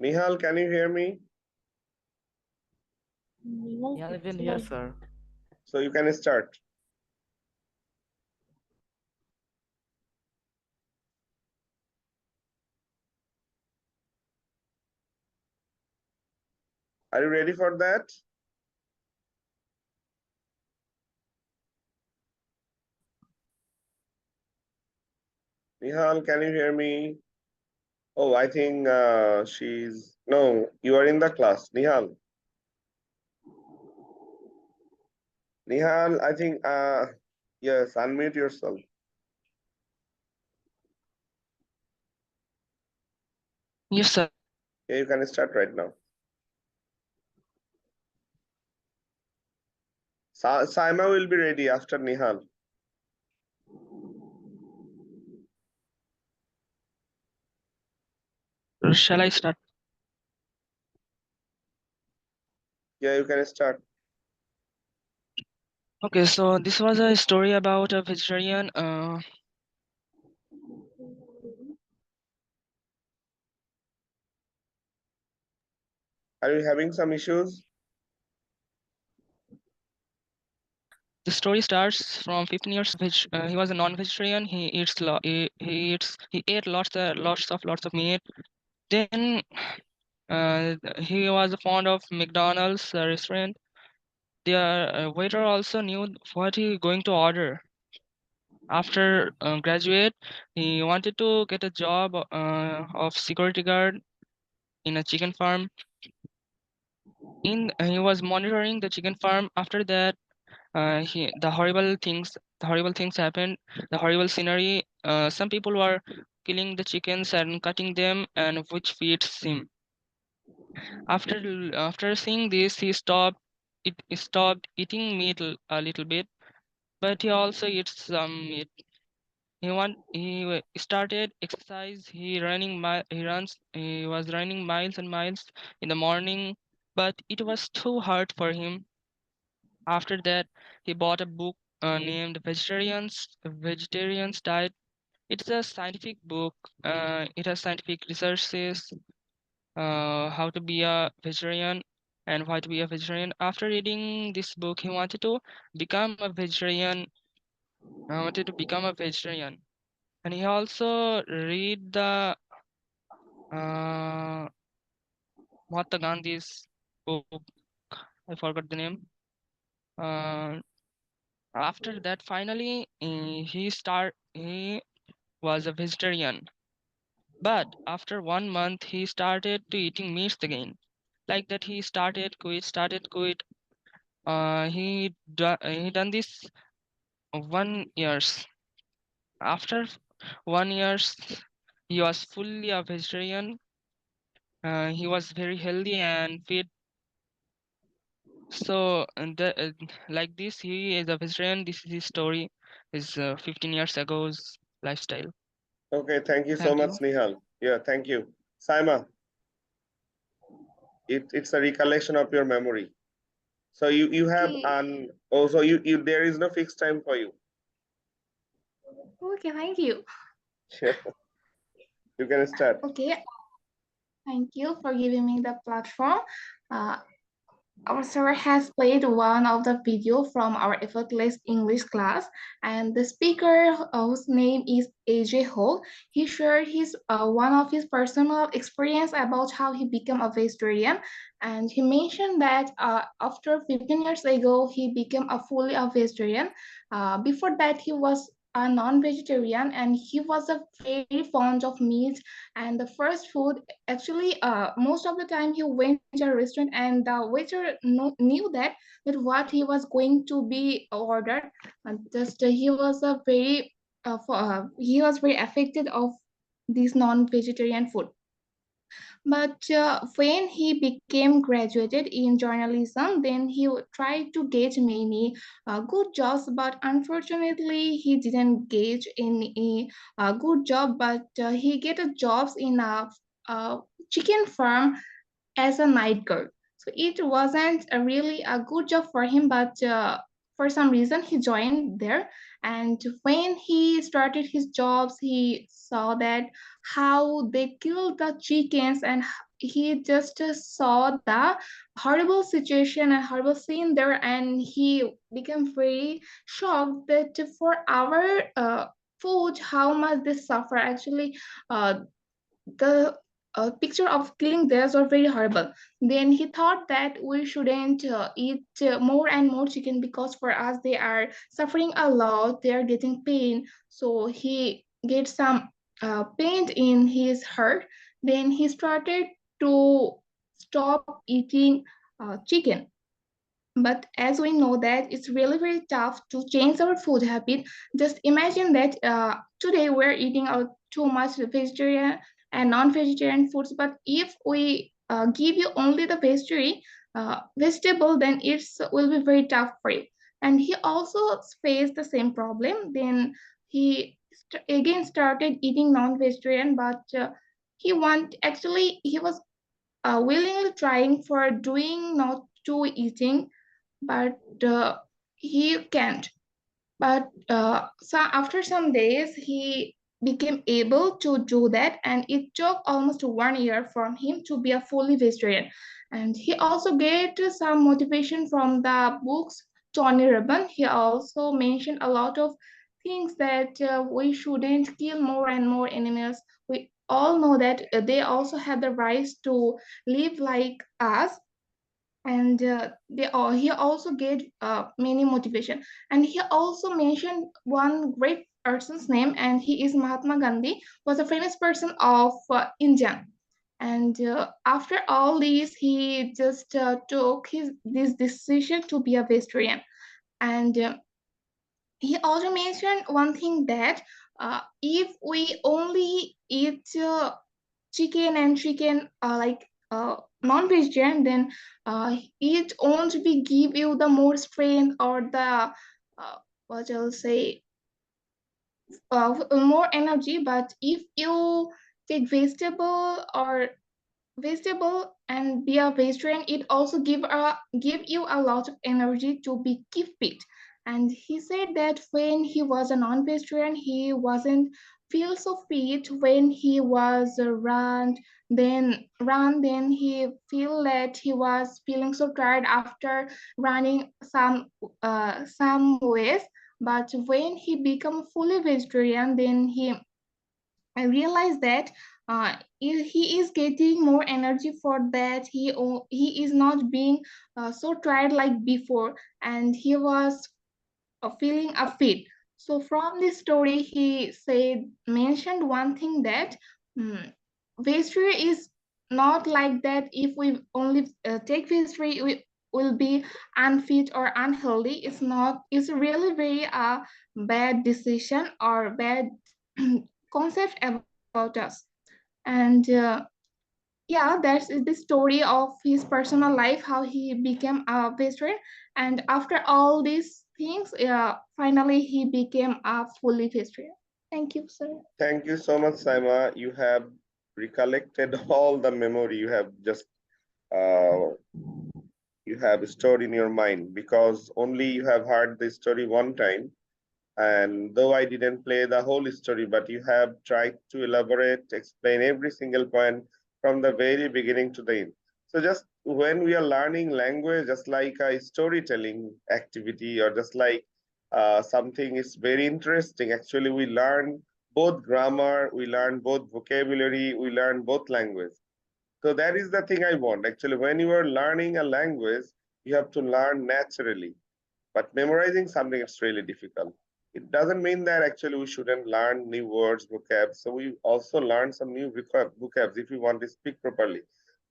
Nihal, can you hear me? Yeah, even here, sir. So you can start. Are you ready for that? Nihal, can you hear me? Oh, I think no, you are in the class. Nihal. Nihal, I think, yes, unmute yourself. Yes, sir. Yeah, you can start right now. Saima will be ready after Nihal. Shall I start? Yeah, you can start. Okay, so this was a story about a vegetarian. Are you having some issues? The story starts from 15 years. He was a non-vegetarian. He ate lots of meat. Then he was fond of McDonald's restaurant. The waiter also knew what he going to order. After graduate, he wanted to get a job of security guard in a chicken farm. He was monitoring the chicken farm. After that, the horrible things happened. The horrible scenery. Some people were killing the chickens and cutting them, and which feeds him. After seeing this, he stopped eating meat a little bit, but he also eats some meat. He started exercise. He was running miles and miles in the morning, but it was too hard for him. After that, he bought a book named Vegetarian's Diet. It's a scientific book. It has scientific researches, how to be a vegetarian and why to be a vegetarian. After reading this book, he wanted to become a vegetarian. Wanted to become a vegetarian, and he also read the uh, Mahatma Gandhi's book. I forgot the name. Uh, After that, finally, he was a vegetarian. But after 1 month, he started to eating meats again. Like that, he started quit. He done this 1 years. After 1 years, he was fully a vegetarian. He was very healthy and fit. So, like this, he is a vegetarian. This is his story. His 15 years ago's lifestyle. Okay, thank you so Thank much, you. Nihal. Yeah, thank you. Saima, it's a recollection of your memory. So you have Okay. an also you there is no fixed time for you. Okay, thank you. Yeah, you can start. Okay, thank you for giving me the platform. Uh, our sir has played one of the video from our effortless English class, and the speaker, whose name is AJ Ho, he shared his one of his personal experience about how he became a vegetarian, and he mentioned that after 15 years ago he became a fully a vegetarian. Before that he was a non-vegetarian and he was a very fond of meat and the first food. Actually, most of the time he went to a restaurant and the waiter knew that what he was going to be ordered. And just he was a very he was very affected of this non-vegetarian food. But when he became graduated in journalism, then he tried to get many good jobs, but unfortunately he didn't get any good job. But he get a jobs in a chicken farm as a night guard. So it wasn't really a good job for him, but for some reason he joined there. And when he started his jobs, he saw that how they killed the chickens and he just saw the horrible situation and horrible scene there, and he became very shocked that for our food, how much they suffer. Actually, the picture of killing theirs were very horrible. Then he thought that we shouldn't eat more and more chicken, because for us they are suffering a lot, they are getting pain. So he gets some pain in his heart. Then he started to stop eating chicken. But as we know that it's really very tough to change our food habit. Just imagine that today we're eating too much vegetarian and non-vegetarian foods, but if we give you only the vegetable, then it will be very tough for you. And he also faced the same problem. Then he again started eating non-vegetarian, but he was willingly trying for doing not to eating, but he can't. But so after some days, he became able to do that, and it took almost 1 year from him to be a fully vegetarian. And he also get some motivation from the books Tony Robbins. He also mentioned a lot of things that we shouldn't kill more and more animals. We all know that they also have the rights to live like us. And he also gave many motivation. And he also mentioned one great person's name, and he is Mahatma Gandhi, was a famous person of India. And after all this, he just took this decision to be a vegetarian. And he also mentioned one thing, that if we only eat chicken like non-vegetarian, then it won't be give you the more strength or the what I'll say more energy. But if you take vegetable and be a vegetarian, it also give you a lot of energy to be keep fit. And he said that when he was a non-vegetarian, he wasn't feel so fit. When he was then he feel that he was feeling so tired after running some ways. But when he become fully vegetarian, then I realized that he is getting more energy for that. He is not being so tired like before, and he was feeling a fit. So from this story, he mentioned one thing, that vegetarian is not like that. If we only take vegetarian, we will be unfit or unhealthy. It's not. It's really very bad decision or bad concept about us. And yeah, that's the story of his personal life, how he became a vegetarian. And after all these things, finally he became a fully vegetarian. Thank you, sir. Thank you so much, Saima. You have recollected all the memory you have just you have stored in your mind, because only you have heard the story one time. And though I didn't play the whole story, but you have tried to elaborate, explain every single point from the very beginning to the end. So just when we are learning language, just like a storytelling activity, or just like something is very interesting, actually we learn both grammar, we learn both vocabulary, we learn both language. So that is the thing I want. Actually, when you are learning a language, you have to learn naturally. But memorizing something, it's really difficult. It doesn't mean that actually we shouldn't learn new words, vocab. So we also learn some new vocabs if we want to speak properly.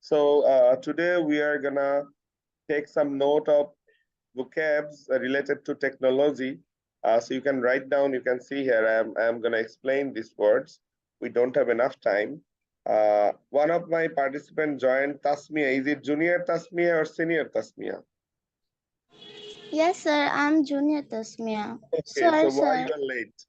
So today we are gonna take some note of vocabs related to technology. So you can write down, you can see here, I'm gonna explain these words. We don't have enough time. One of my participants joined, Tasmia. Is it junior Tasmia or senior Tasmia? Yes, sir. I'm Junior Tasmia. Okay, Sorry, so why sir. you are late?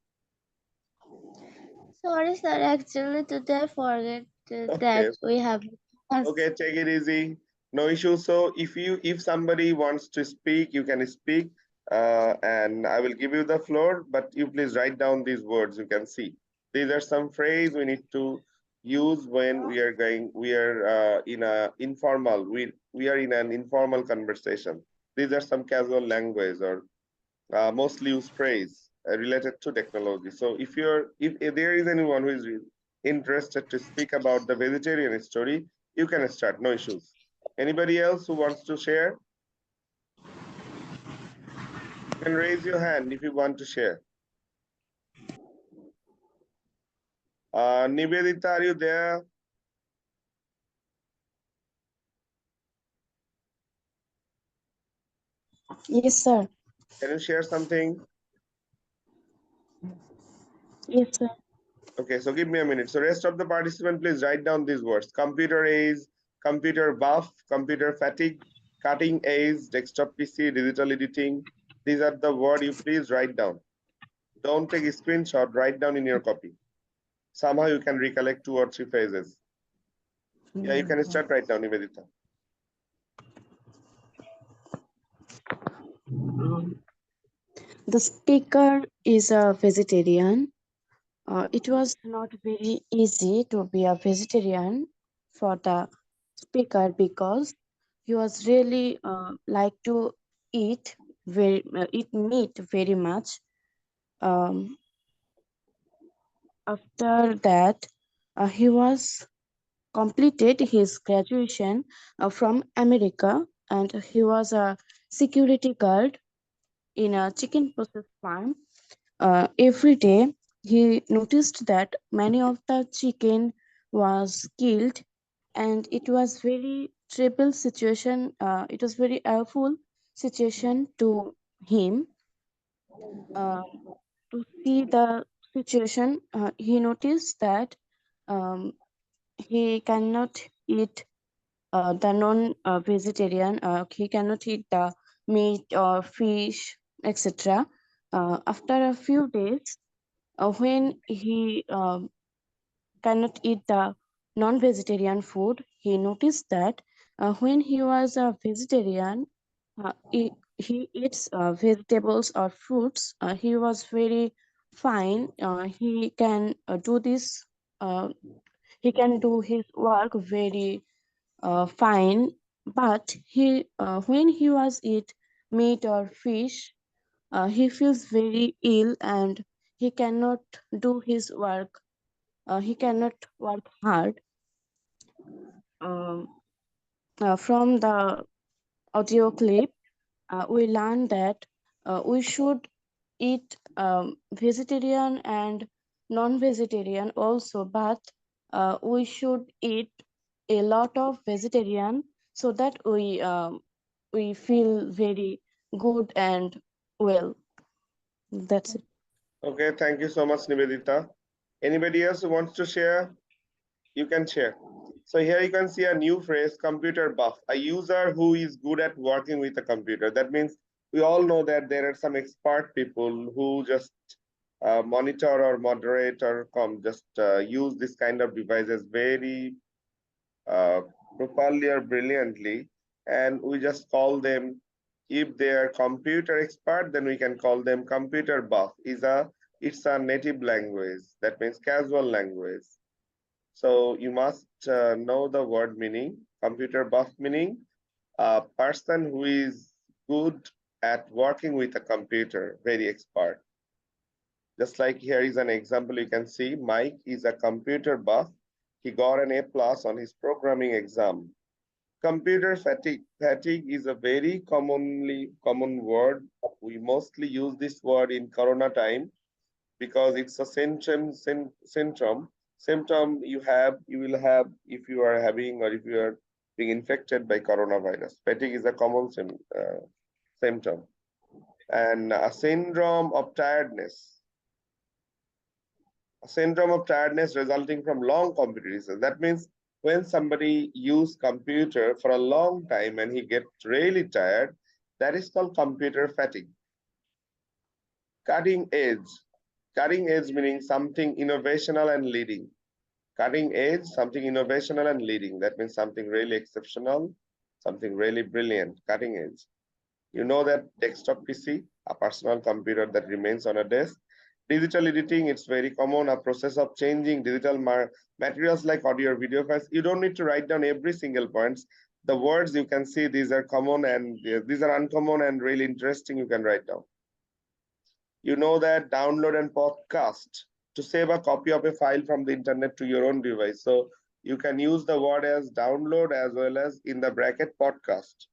Sorry, sir. Actually, today I forget Okay. that we have. Okay, take it easy. No issue. So if somebody wants to speak, you can speak, and I will give you the floor. But you please write down these words. You can see these are some phrase we need to use when we are in a informal, we are in an informal conversation. These are some casual language or mostly use phrase related to technology. So if there is anyone who is interested to speak about the vegetarian story, you can start, no issues. Anybody else who wants to share? You can raise your hand if you want to share. Nivedita, are you there? Yes, sir. Can you share something? Yes, sir. Okay, so give me a minute. So rest of the participant, please write down these words: computer age, computer buff, computer fatigue, cutting edge, desktop PC, digital editing. These are the word you please write down. Don't take a screenshot, write down in your copy. Somehow you can recollect 2 or 3 phrases. Yeah, you can start right now, Nivedita. The speaker is a vegetarian. It was not very easy to be a vegetarian for the speaker because he was really like to eat meat very much. Um, After that, he was completed his graduation from America, and he was a security guard in a chicken process farm. Every day, he noticed that many of the chicken was killed, and it was very trouble situation. It was very awful situation to him. Uh, to see the situation, he noticed that um, he cannot eat the non-vegetarian. He cannot eat the meat or fish, etc. After a few days, when he cannot eat the non-vegetarian food, he noticed that when he was a vegetarian, he eats vegetables or fruits. He was very fine. He can do this. Uh, he can do his work very fine. But when he was eat meat or fish, he feels very ill and he cannot do his work. He cannot work hard. Um, from the audio clip, we learned that we should eat vegetarian and non-vegetarian also, but we should eat a lot of vegetarian so that we feel very good and well. That's it. Okay, thank you so much, Nivedita. Anybody else who wants to share? You can share. So here you can see a new phrase, computer buff, a user who is good at working with a computer. That means we all know that there are some expert people who just monitor or moderate or just use this kind of devices very uh, properly or brilliantly, and we just call them, if they are computer expert, then we can call them computer buff. It's a native language, that means casual language. So you must know the word meaning. Computer buff meaning a person who is good at working with a computer, very expert. Just like here is an example, you can see Mike is a computer buff. He got an A+ on his programming exam. Computer fatigue. Fatigue is a very common word. We mostly use this word in Corona time because it's a symptom you will have if you are having or if you are being infected by coronavirus. Fatigue is a common symptom. And a syndrome of tiredness. A syndrome of tiredness resulting from long computer usage. That means when somebody use computer for a long time and he gets really tired, that is called computer fatigue. Cutting edge. Cutting edge meaning something innovational and leading. Cutting edge, something innovational and leading. That means something really exceptional, something really brilliant, cutting edge. You know that desktop PC, a personal computer that remains on a desk, Digital editing, it's very common, a process of changing digital materials like audio or video files. You don't need to write down every single points. The words you can see, these are common and these are uncommon and really interesting, you can write down. You know that download and podcast, to save a copy of a file from the internet to your own device. So you can use the word as download as well as in the bracket podcast.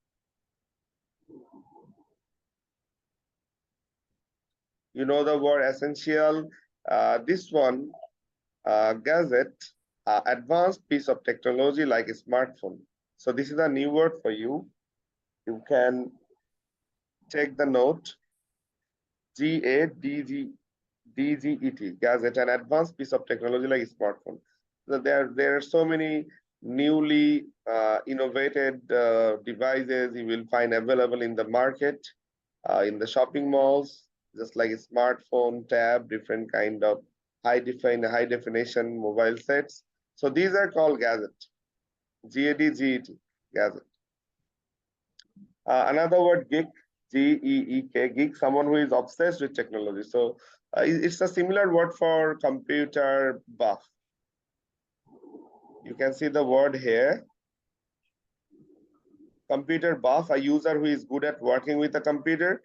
You know the word essential. This one, gadget, advanced piece of technology like a smartphone. So this is a new word for you. You can take the note. GADGET, gadget, an advanced piece of technology like a smartphone. So there are so many newly innovated devices you will find available in the market, in the shopping malls, just like a smartphone, tab, different kind of high definition mobile sets. So these are called gadget. GADGET, gadget. Another word, geek, Geek, geek, someone who is obsessed with technology. So it's a similar word for computer buff. You can see the word here. Computer buff, a user who is good at working with a computer.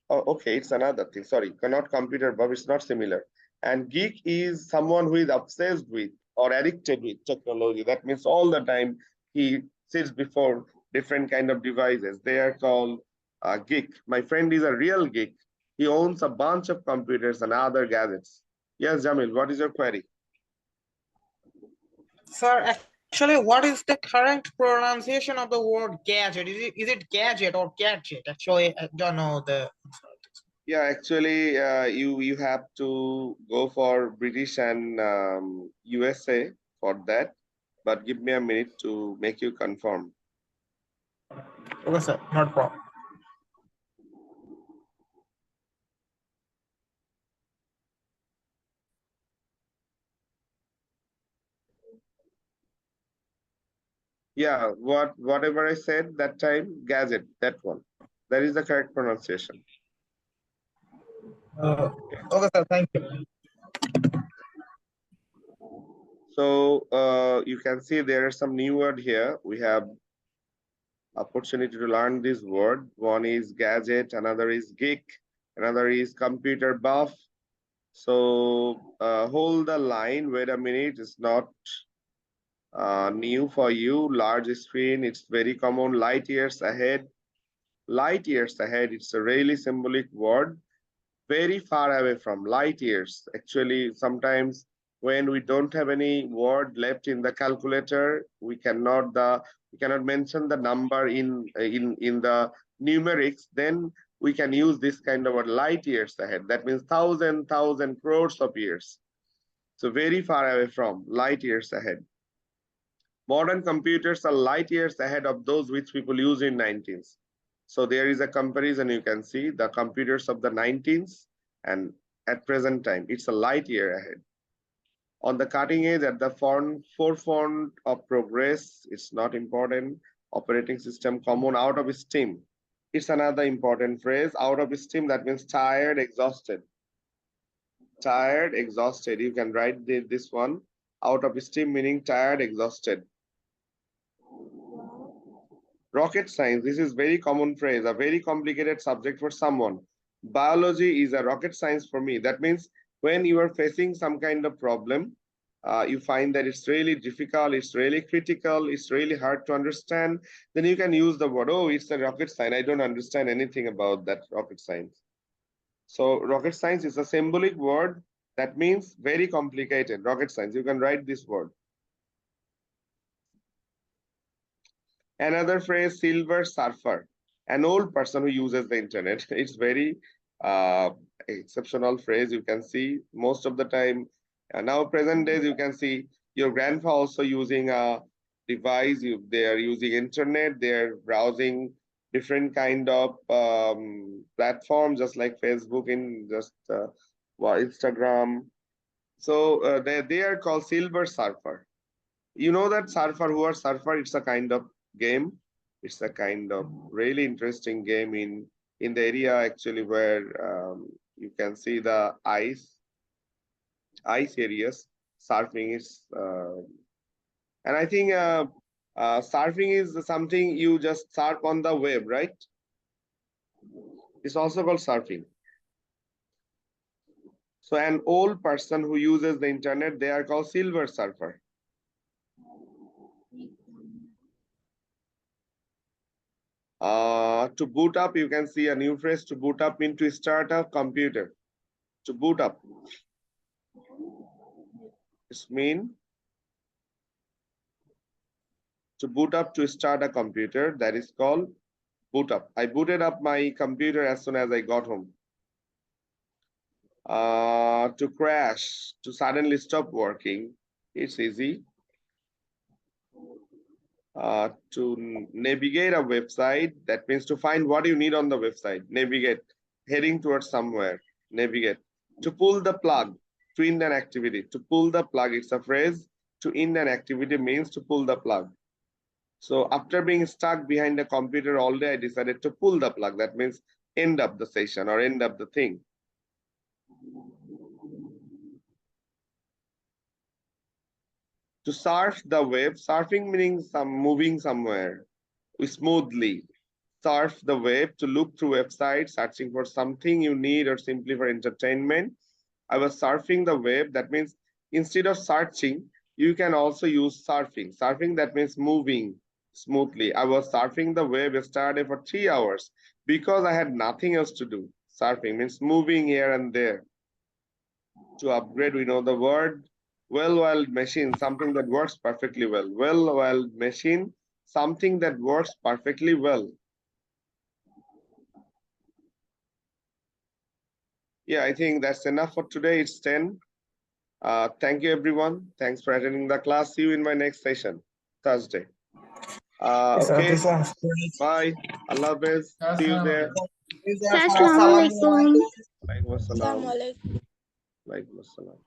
Oh, okay, it's another thing. Sorry, not computer buff, it's not similar. And geek is someone who is obsessed with or addicted with technology. That means all the time he sits before different kind of devices. They are called geek. My friend is a real geek. He owns a bunch of computers and other gadgets. Yes, Jamil, what is your query? Sir, actually, what is the correct pronunciation of the word gadget? Is it gadget or gadget? Actually, I don't know the. Yeah, actually, you have to go for British and USA for that. But give me a minute to make you confirm. Okay, sir, not problem. Yeah, whatever I said that time, gadget, that one. That is the correct pronunciation. Okay, sir, thank you. So you can see there are some new word here. We have opportunity to learn this word. One is gadget, another is geek, another is computer buff. So hold the line, wait a minute, it's not new for you. Large screen, it's very common. Light years ahead. Light years ahead, it's a really symbolic word. Very far away from, light years. Actually, sometimes when we don't have any word left in the calculator, we cannot mention the number in the numerics. Then we can use this kind of word, light years ahead. That means thousand crores of years. So very far away from, light years ahead. Modern computers are light years ahead of those which people use in 19th. So there is a comparison. You can see the computers of the 19th and at present time, it's a light year ahead. On the cutting edge, at the forefront of progress, it's not important. Operating system common, out of steam. It's another important phrase, out of steam, that means tired, exhausted. Tired, exhausted. You can write this one, out of steam meaning tired, exhausted. Rocket science, this is very common phrase, a very complicated subject for someone. Biology is a rocket science for me. That means when you are facing some kind of problem, you find that it's really difficult, it's really critical, it's really hard to understand, then you can use the word, oh, it's a rocket science. I don't understand anything about that rocket science. So rocket science is a symbolic word that means very complicated, rocket science. You can write this word. Another phrase, silver surfer, an old person who uses the internet. It's very exceptional phrase. You can see most of the time, now present days, you can see your grandpa also using a device. They are using internet, they're browsing different kind of platforms, just like Facebook, Instagram. So they are called silver surfer. You know that surfer, who are surfer, it's a kind of game. It's a kind of really interesting game in the area actually where you can see the ice. ice areas, surfing is, and I think surfing is something you just surf on the web, right? It's also called surfing. So an old person who uses the internet, they are called silver surfer. To boot up, you can see a new phrase. To boot up means to start a computer. To boot up. This means to boot up, to start a computer. That is called boot up. I booted up my computer as soon as I got home. To crash, to suddenly stop working, it's easy. To navigate a website, that means to find what you need on the website. Navigate, heading towards somewhere, navigate. To pull the plug, to end an activity. To pull the plug, it's a phrase. To end an activity means to pull the plug. So after being stuck behind a computer all day, I decided to pull the plug. That means end up the session or end up the thing. To surf the web, surfing meaning moving somewhere smoothly. Surf the web, to look through websites, searching for something you need or simply for entertainment. I was surfing the web. That means instead of searching, you can also use surfing. Surfing, that means moving smoothly. I was surfing the web yesterday for 3 hours because I had nothing else to do. Surfing means moving here and there. To upgrade, we know the word well-oiled machine, something that works perfectly well. Well-oiled machine, something that works perfectly well. Yeah, I think that's enough for today. It's 10. Thank you, everyone. Thanks for attending the class. See you in my next session, Thursday. Okay, bye. Allah Hafiz. See you there. Assalamualaikum. Waalaikumsalam. Waalaikumsalam.